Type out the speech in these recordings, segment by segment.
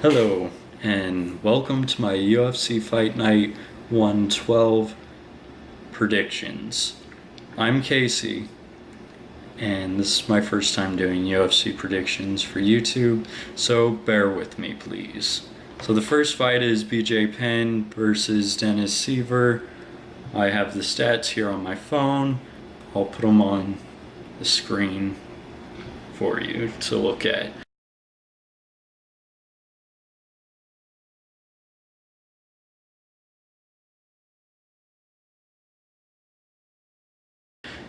Hello, and welcome to my UFC Fight Night 112 predictions. I'm Casey, and this is my first time doing UFC predictions for YouTube, so bear with me, please. So the first fight is BJ Penn versus Dennis Siver. I have the stats here on my phone. I'll put them on the screen for you to look at.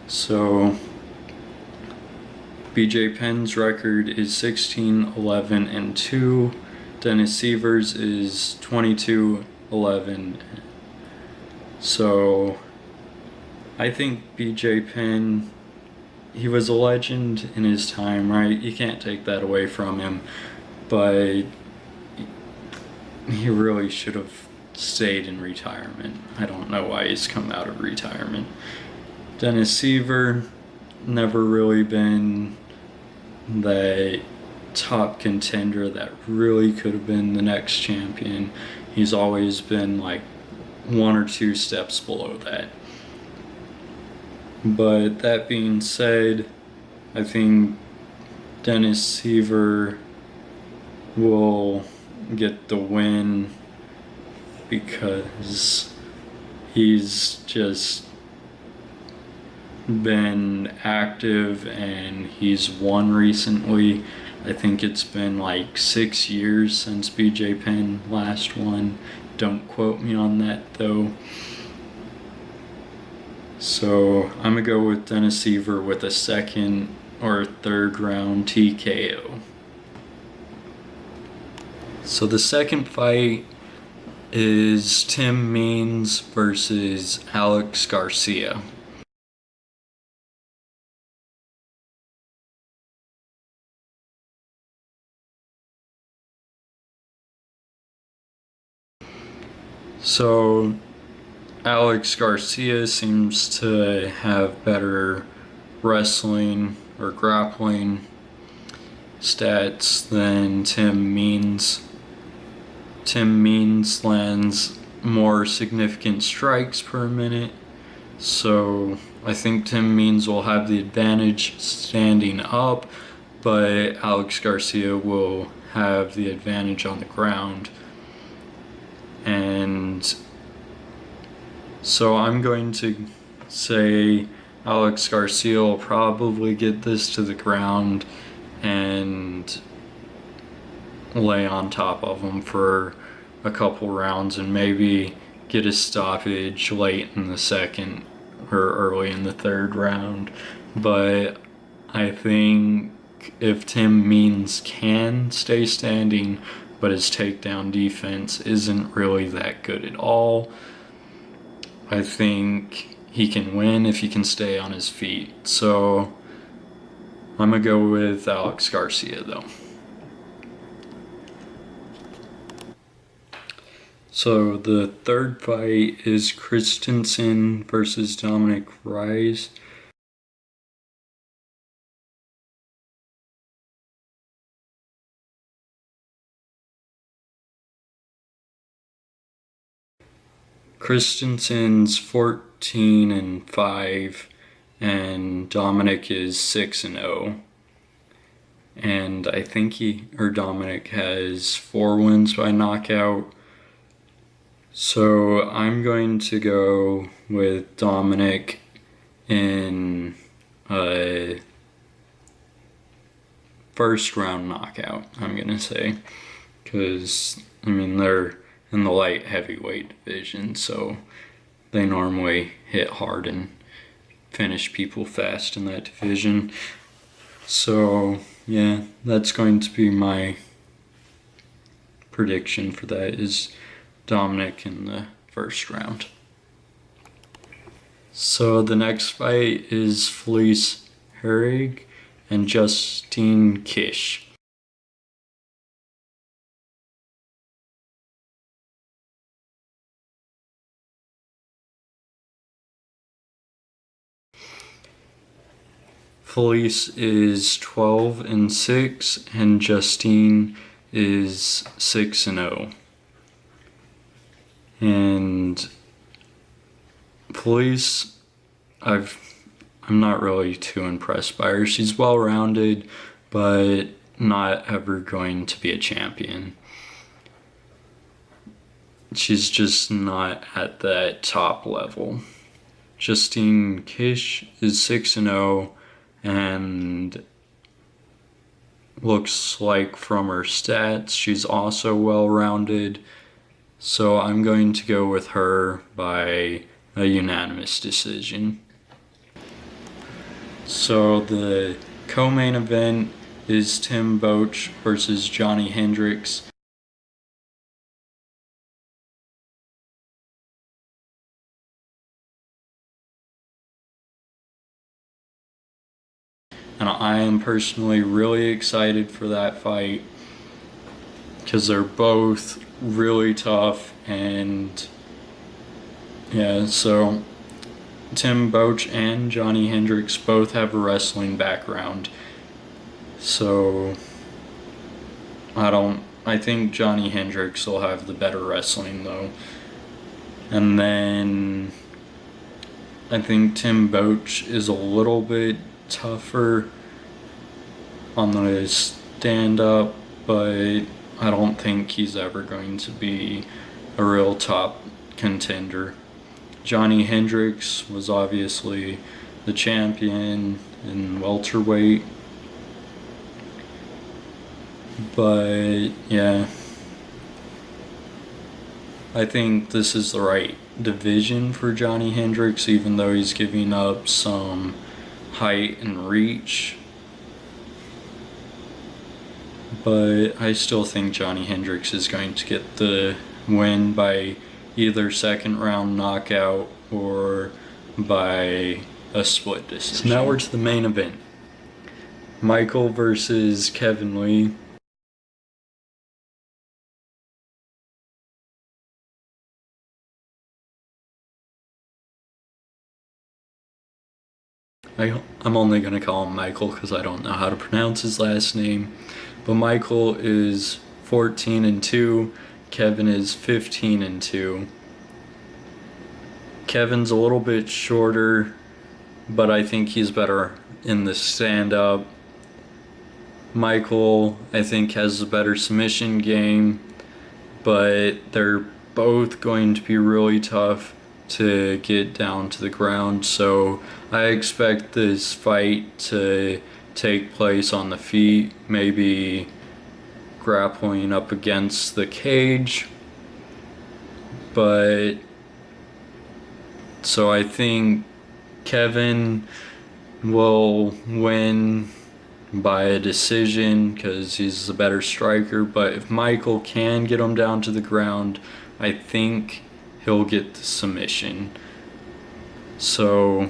So BJ Penn's record is 16-11-2. Dennis Siver's is 22-11. So I think BJ Penn, he was a legend in his time, right? You can't take that away from him, but he really should have stayed in retirement. I don't know why he's come out of retirement. Dennis Siver, never really been the top contender that really could have been the next champion. He's always been like one or two steps below that. But that being said, I think Dennis Siver will get the win because he's just been active and he's won recently. I think it's been like 6 years since BJ Penn last won. Don't quote me on that though. So I'm gonna go with Dennis Siver with a second or third round TKO. So the second fight is Tim Means versus Alex Garcia. So Alex Garcia seems to have better wrestling or grappling stats than Tim Means. Tim Means lands more significant strikes per minute, so I think Tim Means will have the advantage standing up, but Alex Garcia will have the advantage on the ground. And so I'm going to say Alex Garcia will probably get this to the ground and lay on top of him for a couple rounds and maybe get a stoppage late in the second or early in the third round. But I think if Tim Means can stay standing, but his takedown defense isn't really that good at all, I think he can win if he can stay on his feet. So I'm gonna go with Alex Garcia though. So the third fight is Christensen versus Dominic Reyes. Christensen's 14-5 and Dominic is 6-0. And I think Dominic has 4 wins by knockout. So I'm going to go with Dominic in a first round knockout, I'm gonna say. Because, I mean, they're in the light heavyweight division, so they normally hit hard and finish people fast in that division. So yeah, that's going to be my prediction for that, is Dominic in the first round. So the next fight is Felice Herrig and Justine Kish. Felice is 12-6 and Justine is 6-0. And Felice, I'm not really too impressed by her. She's well-rounded, but not ever going to be a champion. She's just not at that top level. Justine Kish is 6-0 and looks like from her stats she's also well-rounded. So I'm going to go with her by a unanimous decision. So the co-main event is Tim Boetsch versus Johnny Hendricks. And I am personally really excited for that fight because they're both really tough. And yeah, so Tim Boetsch and Johnny Hendricks both have a wrestling background. So I think Johnny Hendricks will have the better wrestling though. And then I think Tim Boetsch is a little bit tougher on the stand-up, but I don't think he's ever going to be a real top contender. Johnny Hendricks was obviously the champion in welterweight, but yeah, I think this is the right division for Johnny Hendricks, even though he's giving up some height and reach. But I still think Johnny Hendricks is going to get the win by either second round knockout or by a split decision. So now we're to the main event. Michael versus Kevin Lee. I'm only going to call him Michael because I don't know how to pronounce his last name. But Michael is 14-2. Kevin is 15-2. Kevin's a little bit shorter, but I think he's better in the stand-up. Michael, I think, has a better submission game, but they're both going to be really tough to get down to the ground. So I expect this fight to take place on the feet, maybe grappling up against the cage. But so I think Kevin will win by a decision because he's the better striker. But if Michael can get him down to the ground, I think he'll get the submission. So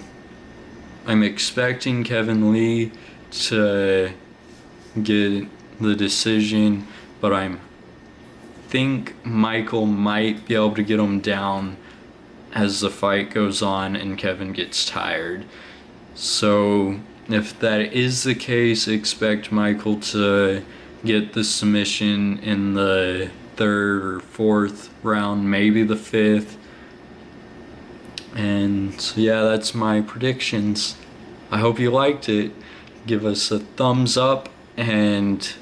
I'm expecting Kevin Lee to get the decision, but I think Michael might be able to get him down as the fight goes on and Kevin gets tired. So if that is the case, expect Michael to get the submission in the third or fourth round, maybe the fifth. And so yeah, that's my predictions. I hope you liked it. Give us a thumbs up and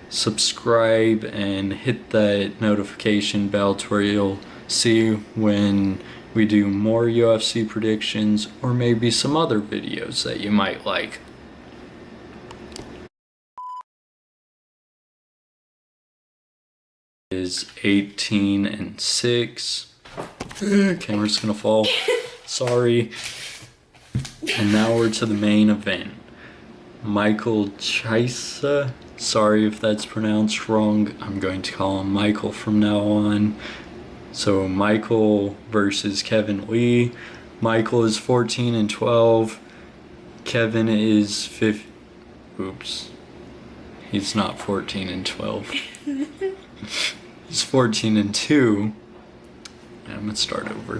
subscribe and hit that notification bell to where you'll see when we do more UFC predictions or maybe some other videos that you might like. Is 18-6. Camera's gonna fall. Sorry. And now we're to the main event. Michael Chiesa. Sorry if that's pronounced wrong. I'm going to call him Michael from now on. So Michael versus Kevin Lee. Michael is 14-12. Kevin is oops. He's not 14-12. He's 14-2. I'm gonna start over.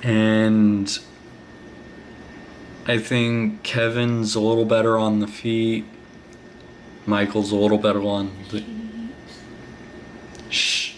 And I think Kevin's a little better on the feet. Michael's a little better on the Shh.